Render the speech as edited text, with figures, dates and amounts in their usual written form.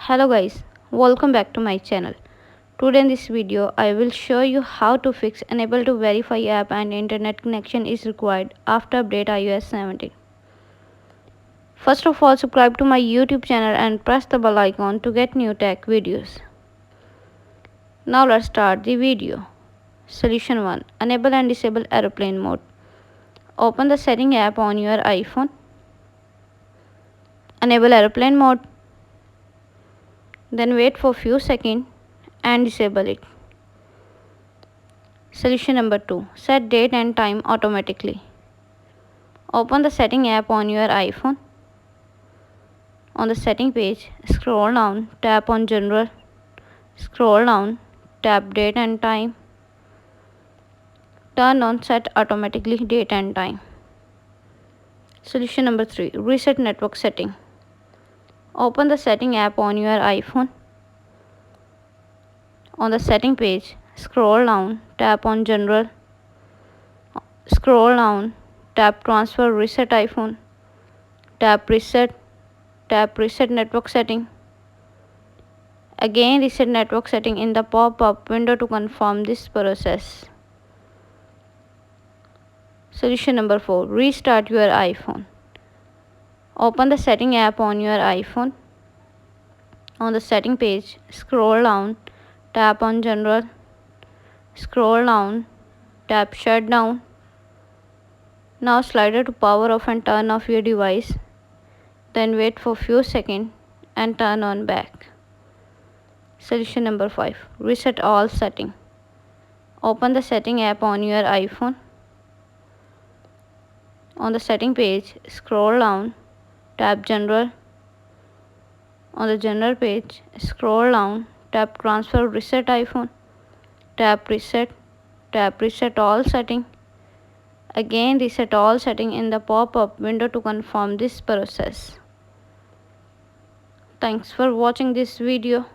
Hello guys, welcome back to my channel. Today in this video I will show you how to fix unable to verify app and internet connection is required after update iOS 17. First of all, subscribe to my YouTube channel and press the bell icon to get new tech videos. Now let's start the video. Solution 1. Enable and disable airplane mode. Open the setting app on your iPhone. Enable airplane mode. Then wait for few seconds and disable it. Solution number 2. Set date and time automatically. Open the setting app on your iPhone. On the setting page, scroll down, tap on general, scroll down, tap date and time. Turn on set automatically date and time. Solution number 3. Reset network setting. Open the setting app on your iPhone. On the setting page, scroll down, tap on general, scroll down, tap transfer reset iPhone, tap reset network setting. Again reset network setting in the pop-up window to confirm this process. Solution number 4. Restart your iPhone. Open the setting app on your iPhone. On the setting page, scroll down, tap on general, scroll down, tap shutdown. Now slider to power off and turn off your device. Then wait for few seconds and turn on back. Solution number 5. Reset all setting. Open the setting app on your iPhone. On the setting page, scroll down, tap general. On the general page, scroll down, tap transfer reset iPhone, tap reset all setting. Again reset all setting in the pop-up window to confirm this process. Thanks for watching this video.